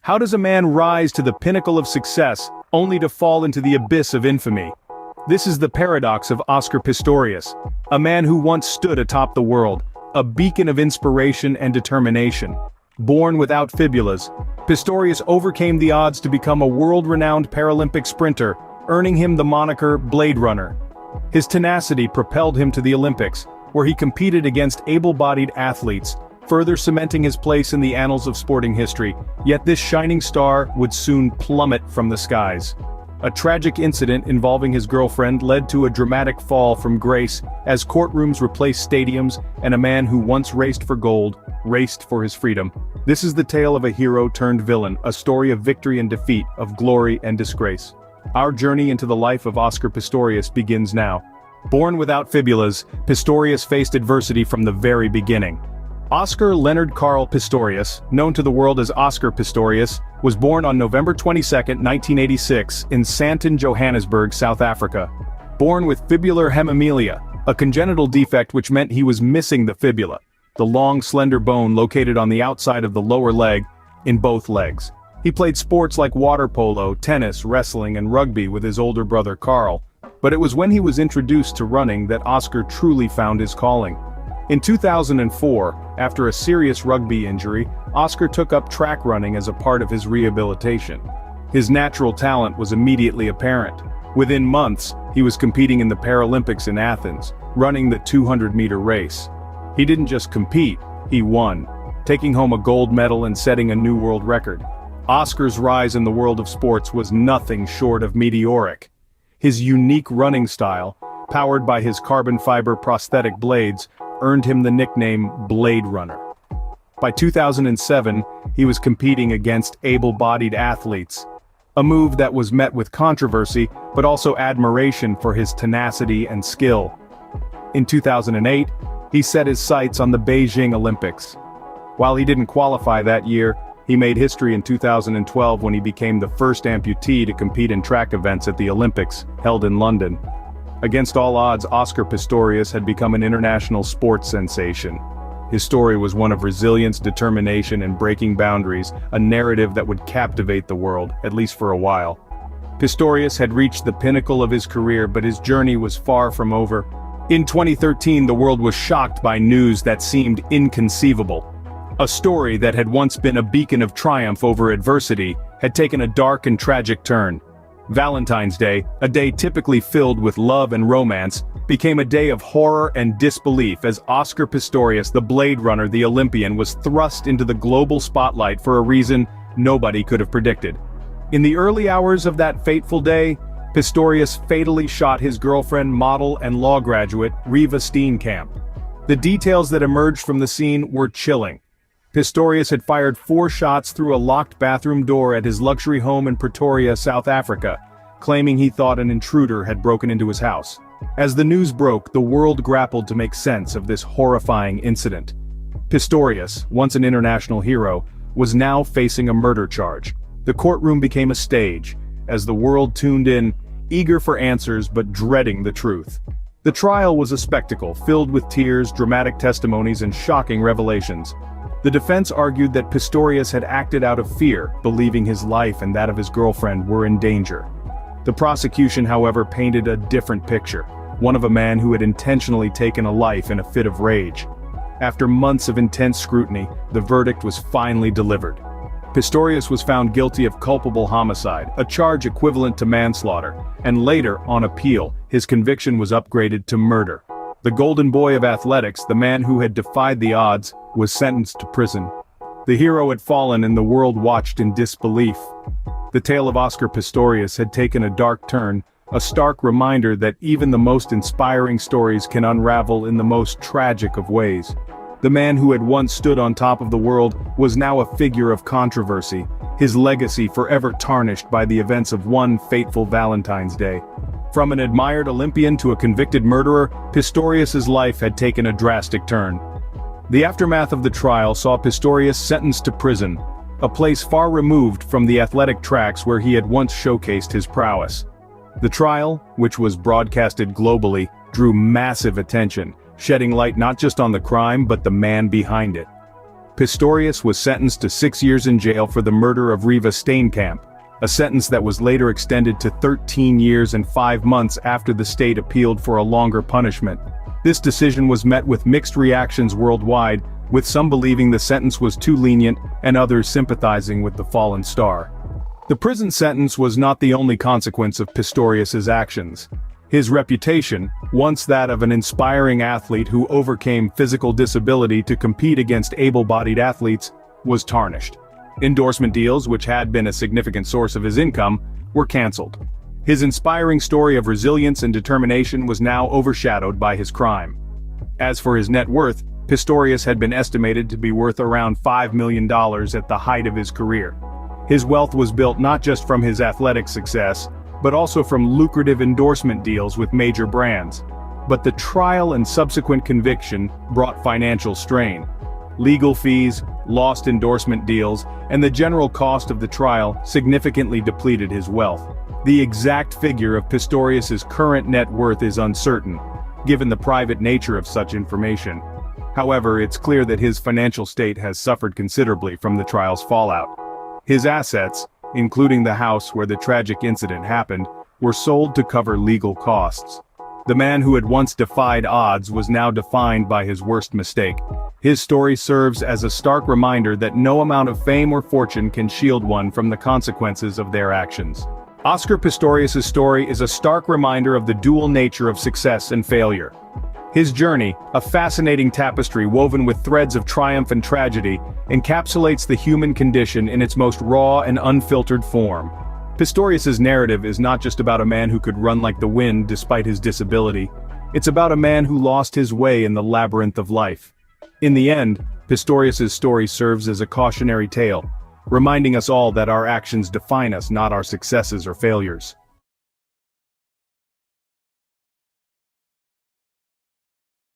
How does a man rise to the pinnacle of success, only to fall into the abyss of infamy? This is the paradox of Oscar Pistorius, a man who once stood atop the world, a beacon of inspiration and determination. Born without fibulas, Pistorius overcame the odds to become a world-renowned Paralympic sprinter, earning him the moniker Blade Runner. His tenacity propelled him to the Olympics, where he competed against able-bodied athletes, further cementing his place in the annals of sporting history. Yet this shining star would soon plummet from the skies. A tragic incident involving his girlfriend led to a dramatic fall from grace as courtrooms replaced stadiums and a man who once raced for gold, raced for his freedom. This is the tale of a hero turned villain, a story of victory and defeat, of glory and disgrace. Our journey into the life of Oscar Pistorius begins now. Born without fibulas, Pistorius faced adversity from the very beginning. Oscar Leonard Carl Pistorius, known to the world as Oscar Pistorius, was born on November 22, 1986, in Sandton, Johannesburg, South Africa. Born with fibular hemimelia, a congenital defect which meant he was missing the fibula, the long, slender bone located on the outside of the lower leg, in both legs. He played sports like water polo, tennis, wrestling, and rugby with his older brother Carl, but it was when he was introduced to running that Oscar truly found his calling. In 2004, after a serious rugby injury, Oscar took up track running as a part of his rehabilitation. His natural talent was immediately apparent. Within months, he was competing in the Paralympics in Athens, running the 200-meter race. He didn't just compete, he won, taking home a gold medal and setting a new world record. Oscar's rise in the world of sports was nothing short of meteoric. His unique running style, powered by his carbon fiber prosthetic blades, earned him the nickname Blade Runner. By 2007, he was competing against able-bodied athletes, a move that was met with controversy but also admiration for his tenacity and skill. In 2008, he set his sights on the Beijing Olympics. While he didn't qualify that year, he made history in 2012 when he became the first amputee to compete in track events at the Olympics, held in London. Against all odds, Oscar Pistorius had become an international sports sensation. His story was one of resilience, determination, and breaking boundaries, a narrative that would captivate the world, at least for a while. Pistorius had reached the pinnacle of his career, but his journey was far from over. In 2013, the world was shocked by news that seemed inconceivable. A story that had once been a beacon of triumph over adversity had taken a dark and tragic turn. Valentine's Day, a day typically filled with love and romance, became a day of horror and disbelief as Oscar Pistorius, the Blade Runner, the Olympian, was thrust into the global spotlight for a reason nobody could have predicted. In the early hours of that fateful day, Pistorius fatally shot his girlfriend, model, and law graduate, Reeva Steenkamp. The details that emerged from the scene were chilling. Pistorius had fired 4 shots through a locked bathroom door at his luxury home in Pretoria, South Africa, claiming he thought an intruder had broken into his house. As the news broke, the world grappled to make sense of this horrifying incident. Pistorius, once an international hero, was now facing a murder charge. The courtroom became a stage, as the world tuned in, eager for answers but dreading the truth. The trial was a spectacle, filled with tears, dramatic testimonies, and shocking revelations. The defense argued that Pistorius had acted out of fear, believing his life and that of his girlfriend were in danger. The prosecution, however, painted a different picture, one of a man who had intentionally taken a life in a fit of rage. After months of intense scrutiny, the verdict was finally delivered. Pistorius was found guilty of culpable homicide, a charge equivalent to manslaughter, and later, on appeal, his conviction was upgraded to murder. The golden boy of athletics, the man who had defied the odds, was sentenced to prison. The hero had fallen and the world watched in disbelief. The tale of Oscar Pistorius had taken a dark turn, a stark reminder that even the most inspiring stories can unravel in the most tragic of ways. The man who had once stood on top of the world was now a figure of controversy, his legacy forever tarnished by the events of one fateful Valentine's Day. From an admired Olympian to a convicted murderer, Pistorius's life had taken a drastic turn. The aftermath of the trial saw Pistorius sentenced to prison, a place far removed from the athletic tracks where he had once showcased his prowess. The trial, which was broadcasted globally, drew massive attention, shedding light not just on the crime but the man behind it. Pistorius was sentenced to 6 years in jail for the murder of Reeva Steenkamp, a sentence that was later extended to 13 years and 5 months after the state appealed for a longer punishment. This decision was met with mixed reactions worldwide, with some believing the sentence was too lenient and others sympathizing with the fallen star. The prison sentence was not the only consequence of Pistorius's actions. His reputation, once that of an inspiring athlete who overcame physical disability to compete against able-bodied athletes, was tarnished. Endorsement deals, which had been a significant source of his income, were cancelled. His inspiring story of resilience and determination was now overshadowed by his crime. As for his net worth, Pistorius had been estimated to be worth around $5 million at the height of his career. His wealth was built not just from his athletic success, but also from lucrative endorsement deals with major brands. But the trial and subsequent conviction brought financial strain. Legal fees, lost endorsement deals, and the general cost of the trial significantly depleted his wealth. The exact figure of Pistorius's current net worth is uncertain, given the private nature of such information. However, it's clear that his financial state has suffered considerably from the trial's fallout. His assets, including the house where the tragic incident happened, were sold to cover legal costs. The man who had once defied odds was now defined by his worst mistake. His story serves as a stark reminder that no amount of fame or fortune can shield one from the consequences of their actions. Oscar Pistorius' story is a stark reminder of the dual nature of success and failure. His journey, a fascinating tapestry woven with threads of triumph and tragedy, encapsulates the human condition in its most raw and unfiltered form. Pistorius' narrative is not just about a man who could run like the wind despite his disability. It's about a man who lost his way in the labyrinth of life. In the end, Pistorius' story serves as a cautionary tale, reminding us all that our actions define us, not our successes or failures.